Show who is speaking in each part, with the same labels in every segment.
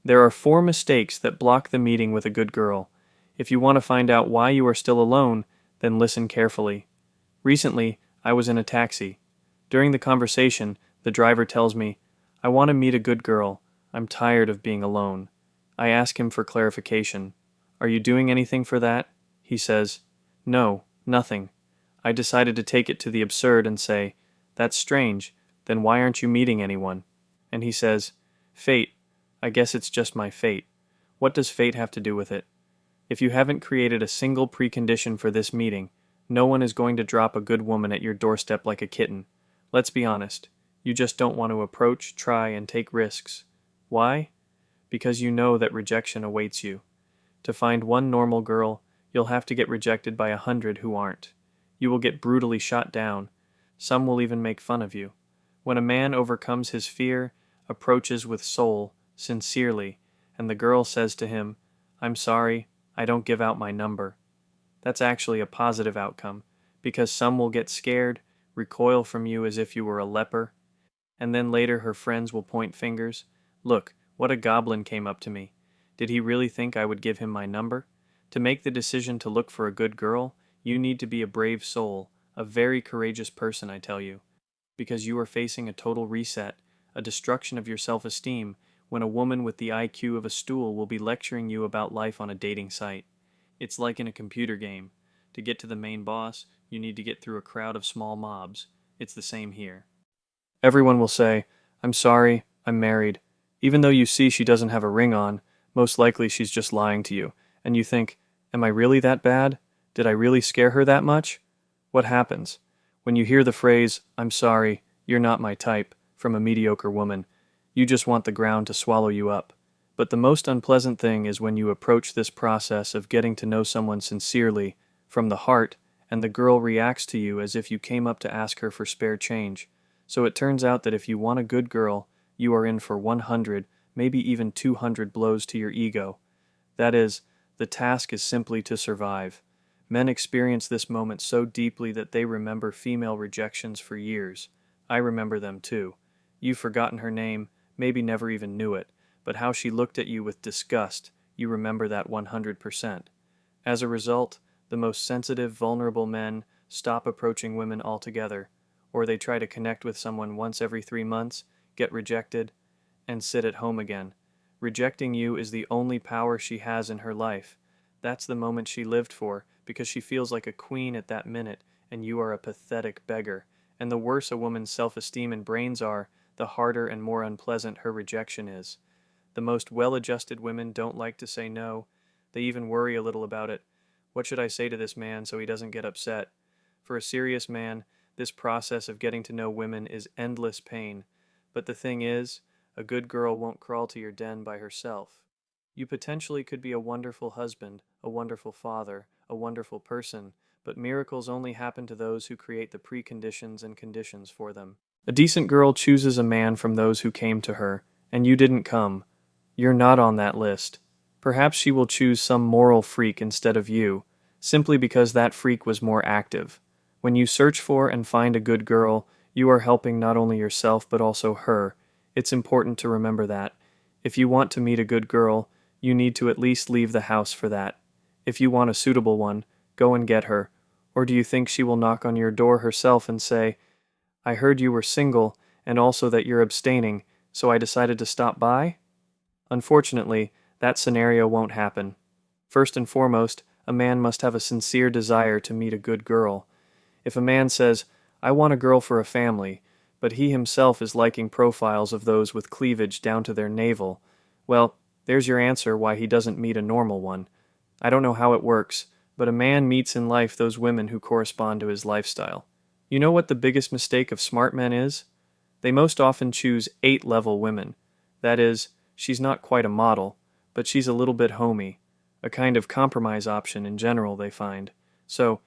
Speaker 1: There are 4 mistakes that block the meeting with a good girl. If you want to find out why you are still alone, then listen carefully. Recently, I was in a taxi. During the conversation, the driver tells me, "I want to meet a good girl. I'm tired of being alone." I ask him for clarification. "Are you doing anything for that?" He says, "No, nothing." I decided to take it to the absurd and say, "That's strange. Then why aren't you meeting anyone?" And he says, "Fate. I guess it's just my fate." What does fate have to do with it? If you haven't created a single precondition for this meeting, no one is going to drop a good woman at your doorstep like a kitten. Let's be honest. You just don't want to approach, try, and take risks. Why? Because you know that rejection awaits you. To find one normal girl, you'll have to get rejected by 100 who aren't. You will get brutally shot down. Some will even make fun of you. When a man overcomes his fear, approaches with soul, sincerely, and the girl says to him, "I'm sorry, I don't give out my number." That's actually a positive outcome, because some will get scared, recoil from you as if you were a leper, and then later her friends will point fingers. "Look, what a goblin came up to me. Did he really think I would give him my number?" To make the decision to look for a good girl, you need to be a brave soul, a very courageous person, I tell you, because you are facing a total reset, a destruction of your self-esteem, when a woman with the IQ of a stool will be lecturing you about life on a dating site. It's like in a computer game. To get to the main boss, you need to get through a crowd of small mobs. It's the same here. Everyone will say, "I'm sorry, I'm married." Even though you see she doesn't have a ring on, most likely she's just lying to you, and you think, "Am I really that bad? Did I really scare her that much?" What happens? When you hear the phrase, "I'm sorry, you're not my type," from a mediocre woman, you just want the ground to swallow you up. But the most unpleasant thing is when you approach this process of getting to know someone sincerely, from the heart, and the girl reacts to you as if you came up to ask her for spare change. So it turns out that if you want a good girl, you are in for 100, maybe even 200 blows to your ego. That is, the task is simply to survive. Men experience this moment so deeply that they remember female rejections for years. I remember them too. You've forgotten her name, maybe never even knew it, but how she looked at you with disgust, you remember that 100%. As a result, the most sensitive, vulnerable men stop approaching women altogether, or they try to connect with someone once every 3 months, get rejected, and sit at home again. Rejecting you is the only power she has in her life. That's the moment she lived for, because she feels like a queen at that minute, and you are a pathetic beggar. And the worse a woman's self-esteem and brains are, the harder and more unpleasant her rejection is. The most well-adjusted women don't like to say no. They even worry a little about it. What should I say to this man so he doesn't get upset? For a serious man, this process of getting to know women is endless pain. But the thing is, a good girl won't crawl to your den by herself. You potentially could be a wonderful husband, a wonderful father, a wonderful person, but miracles only happen to those who create the preconditions and conditions for them. A decent girl chooses a man from those who came to her, and you didn't come. You're not on that list. Perhaps she will choose some moral freak instead of you, simply because that freak was more active. When you search for and find a good girl, you are helping not only yourself but also her. It's important to remember that. If you want to meet a good girl, you need to at least leave the house for that. If you want a suitable one, go and get her. Or do you think she will knock on your door herself and say, "I heard you were single, and also that you're abstaining, so I decided to stop by"? Unfortunately, that scenario won't happen. First and foremost, a man must have a sincere desire to meet a good girl. If a man says, "I want a girl for a family," but he himself is liking profiles of those with cleavage down to their navel, well, there's your answer why he doesn't meet a normal one. I don't know how it works, but a man meets in life those women who correspond to his lifestyle. You know what the biggest mistake of smart men is? They most often choose 8-level women. That is, she's not quite a model, but she's a little bit homey, a kind of compromise option in general, they find. So,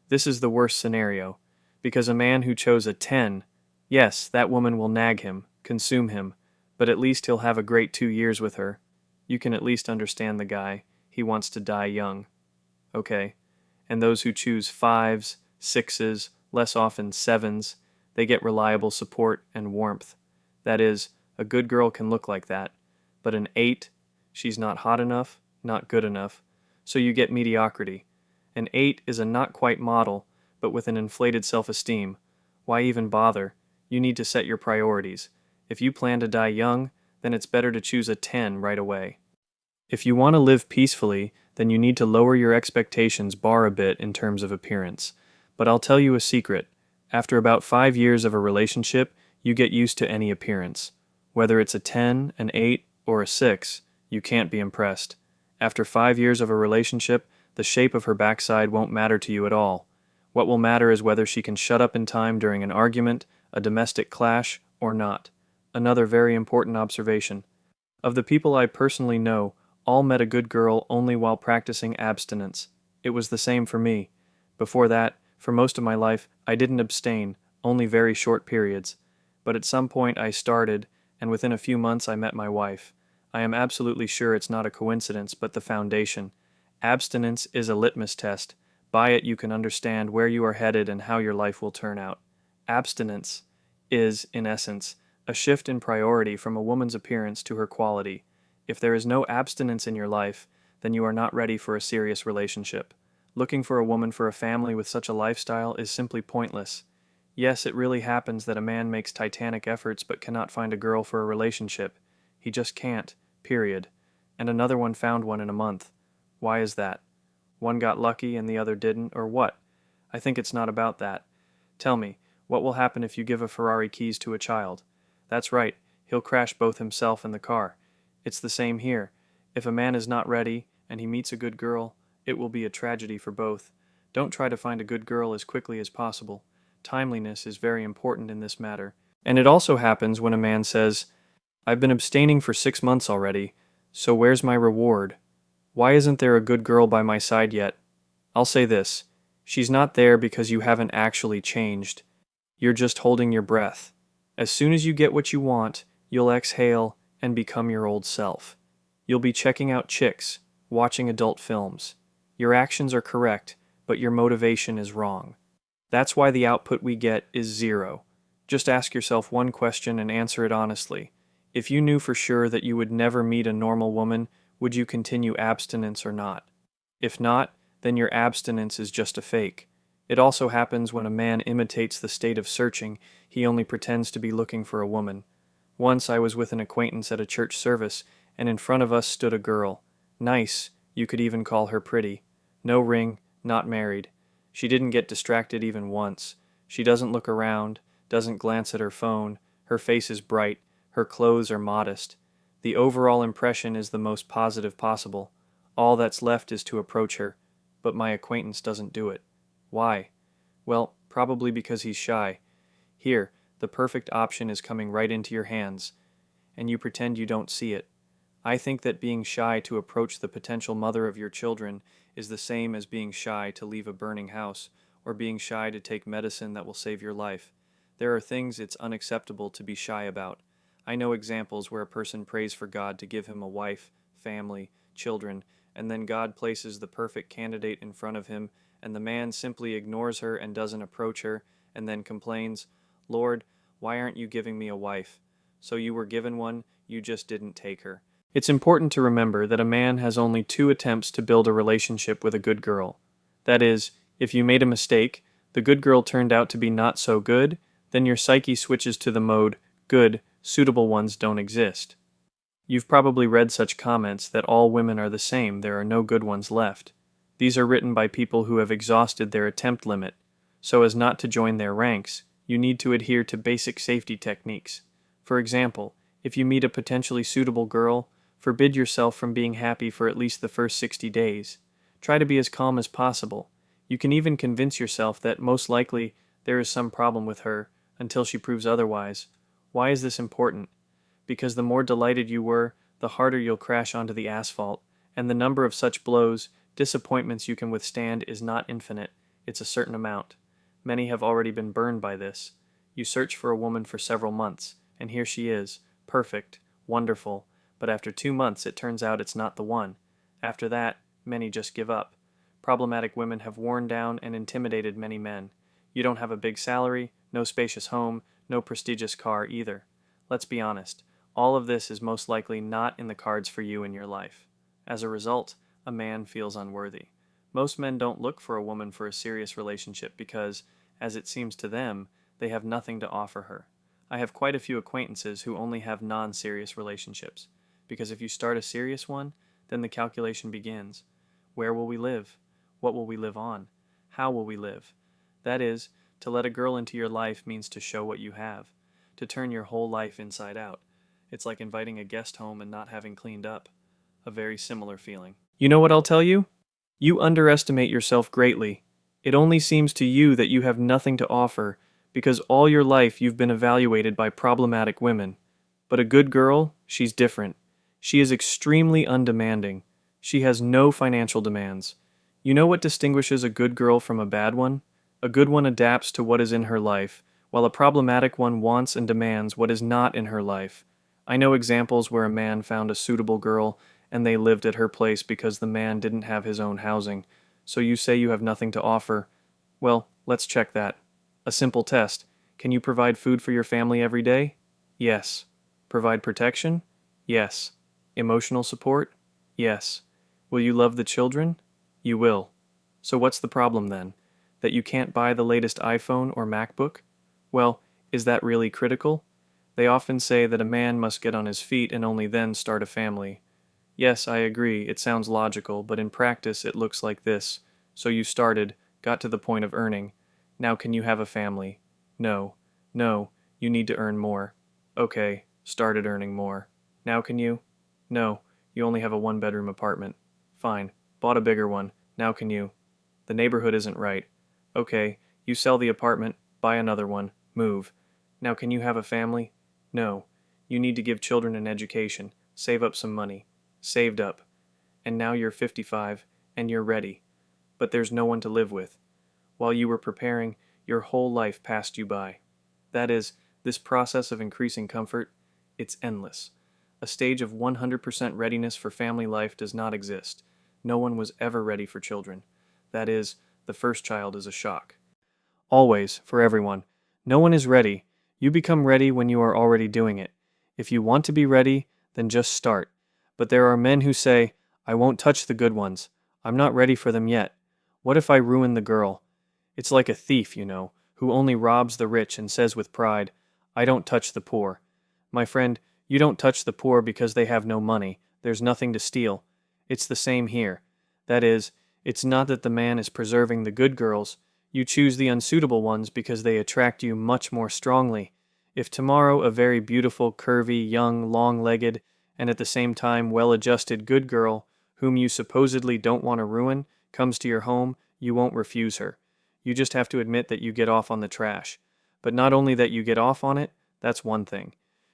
Speaker 1: this is the worst scenario, because a man who chose a 10, yes, that woman will nag him, consume him, but at least he'll have a great 2 years with her. You can at least understand the guy. He wants to die young. Okay. And those who choose 5s, 6s, less often 7s, they get reliable support and warmth. That is, a good girl can look like that. But an 8, She's not hot enough, not good enough. So you get mediocrity. An 8 is a not quite model, but with an inflated self-esteem. Why even bother? You need to set your priorities. If you plan to die young, then it's better to choose a 10 right away. If you want to live peacefully, then you need to lower your expectations bar a bit in terms of appearance. But I'll tell you a secret. After about 5 years of a relationship, you get used to any appearance. Whether it's a 10, an 8, or a 6, you can't be impressed. After 5 years of a relationship, the shape of her backside won't matter to you at all. What will matter is whether she can shut up in time during an argument, a domestic clash, or not. Another very important observation. Of the people I personally know, all met a good girl only while practicing abstinence. It was the same for me. Before that, for most of my life, I didn't abstain, only very short periods. But at some point I started, and within a few months I met my wife. I am absolutely sure it's not a coincidence, but the foundation. Abstinence is a litmus test. By it you can understand where you are headed and how your life will turn out. Abstinence is, in essence, a shift in priority from a woman's appearance to her quality. If there is no abstinence in your life, then you are not ready for a serious relationship. Looking for a woman for a family with such a lifestyle is simply pointless. Yes, it really happens that a man makes titanic efforts but cannot find a girl for a relationship. He just can't, period. And another one found one in a month. Why is that? One got lucky and the other didn't, or what? I think it's not about that. Tell me, what will happen if you give a Ferrari keys to a child? That's right, he'll crash both himself and the car. It's the same here. If a man is not ready, and he meets a good girl, it will be a tragedy for both. Don't try to find a good girl as quickly as possible. Timeliness is very important in this matter. And it also happens when a man says, I've been abstaining for 6 months already, so where's my reward? Why isn't there a good girl by my side yet? I'll say this, she's not there because you haven't actually changed. You're just holding your breath. As soon as you get what you want, you'll exhale and become your old self. You'll be checking out chicks, watching adult films. Your actions are correct, but your motivation is wrong. That's why the output we get is 0. Just ask yourself one question and answer it honestly. If you knew for sure that you would never meet a normal woman, would you continue abstinence or not? If not, then your abstinence is just a fake. It also happens when a man imitates the state of searching, he only pretends to be looking for a woman. Once I was with an acquaintance at a church service, and in front of us stood a girl. Nice, you could even call her pretty. No ring, not married. She didn't get distracted even once. She doesn't look around, doesn't glance at her phone, her face is bright, her clothes are modest. The overall impression is the most positive possible. All that's left is to approach her, but my acquaintance doesn't do it. Why? Well, probably because he's shy. Here, the perfect option is coming right into your hands, and you pretend you don't see it. I think that being shy to approach the potential mother of your children is the same as being shy to leave a burning house, or being shy to take medicine that will save your life. There are things it's unacceptable to be shy about. I know examples where a person prays for God to give him a wife, family, children, and then God places the perfect candidate in front of him, and the man simply ignores her and doesn't approach her, and then complains, Lord, why aren't you giving me a wife? So you were given one, you just didn't take her. It's important to remember that a man has only 2 attempts to build a relationship with a good girl. That is, if you made a mistake, the good girl turned out to be not so good, then your psyche switches to the mode, good, suitable ones don't exist. You've probably read such comments that all women are the same, there are no good ones left. These are written by people who have exhausted their attempt limit. So as not to join their ranks, you need to adhere to basic safety techniques. For example, if you meet a potentially suitable girl, forbid yourself from being happy for at least the first 60 days. Try to be as calm as possible. You can even convince yourself that most likely there is some problem with her until she proves otherwise. Why is this important? Because the more delighted you were, the harder you'll crash onto the asphalt, and the number of such blows, disappointments you can withstand is not infinite, it's a certain amount. Many have already been burned by this. You search for a woman for several months, and here she is, perfect, wonderful, but after 2 months it turns out it's not the one. After that, many just give up. Problematic women have worn down and intimidated many men. You don't have a big salary, no spacious home, no prestigious car either. Let's be honest. All of this is most likely not in the cards for you in your life. As a result, a man feels unworthy. Most men don't look for a woman for a serious relationship because, as it seems to them, they have nothing to offer her. I have quite a few acquaintances who only have non-serious relationships, because if you start a serious one, then the calculation begins. Where will we live? What will we live on? How will we live? That is, to let a girl into your life means to show what you have, to turn your whole life inside out. It's like inviting a guest home and not having cleaned up. A very similar feeling. You know what I'll tell you? You underestimate yourself greatly. It only seems to you that you have nothing to offer because all your life you've been evaluated by problematic women. But a good girl, she's different. She is extremely undemanding. She has no financial demands. You know what distinguishes a good girl from a bad one? A good one adapts to what is in her life, while a problematic one wants and demands what is not in her life. I know examples where a man found a suitable girl and they lived at her place because the man didn't have his own housing. So you say you have nothing to offer. Well, let's check that. A simple test. Can you provide food for your family every day? Yes. Provide protection? Yes. Emotional support? Yes. Will you love the children? You will. So what's the problem then? That you can't buy the latest iPhone or MacBook? Well, is that really critical? They often say that a man must get on his feet and only then start a family. Yes, I agree, it sounds logical, but in practice it looks like this. So you started, got to the point of earning. Now can you have a family? No. No, you need to earn more. Okay, started earning more. Now can you? No, you only have a one-bedroom apartment. Fine, bought a bigger one. Now can you? The neighborhood isn't right. Okay, you sell the apartment, buy another one, move. Now can you have a family? No. You need to give children an education, save up some money. Saved up. And now you're 55, and you're ready. But there's no one to live with. While you were preparing, your whole life passed you by. That is, this process of increasing comfort, it's endless. A stage of 100% readiness for family life does not exist. No one was ever ready for children. That is, the first child is a shock. Always, for everyone. No one is ready. You become ready when you are already doing it. If you want to be ready, then just start. But there are men who say, I won't touch the good ones. I'm not ready for them yet. What if I ruin the girl? It's like a thief, you know, who only robs the rich and says with pride, I don't touch the poor. My friend, you don't touch the poor because they have no money. There's nothing to steal. It's the same here. That is, it's not that the man is preserving the good girls. You choose the unsuitable ones because they attract you much more strongly. If tomorrow a very beautiful, curvy, young, long-legged, and at the same time well-adjusted good girl, whom you supposedly don't want to ruin, comes to your home, you won't refuse her. You just have to admit that you get off on the trash. But not only that you get off on it, that's one thing.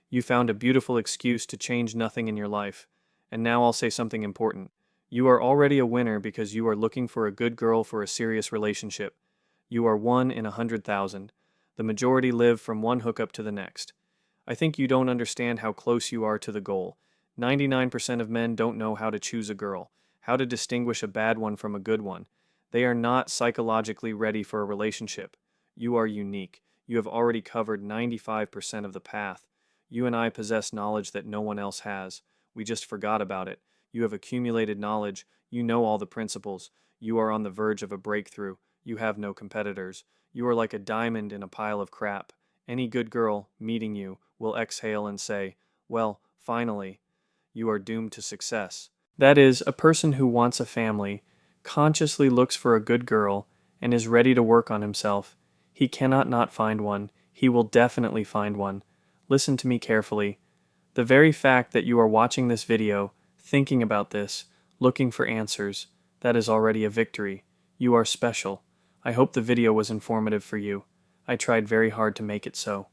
Speaker 1: You found a beautiful excuse to change nothing in your life. And now I'll say something important. You are already a winner because you are looking for a good girl for a serious relationship. You are 1 in 100,000. The majority live from one hookup to the next. I think you don't understand how close you are to the goal. 99% of men don't know how to choose a girl, how to distinguish a bad one from a good one. They are not psychologically ready for a relationship. You are unique. You have already covered 95% of the path. You and I possess knowledge that no one else has. We just forgot about it. You have accumulated knowledge. You know all the principles. You are on the verge of a breakthrough. You have no competitors. You are like a diamond in a pile of crap. Any good girl, meeting you, will exhale and say, well, finally, you are doomed to success. That is, a person who wants a family, consciously looks for a good girl, and is ready to work on himself. He cannot not find one. He will definitely find one. Listen to me carefully. The very fact that you are watching this video, thinking about this, looking for answers, that is already a victory. You are special. I hope the video was informative for you. I tried very hard to make it so.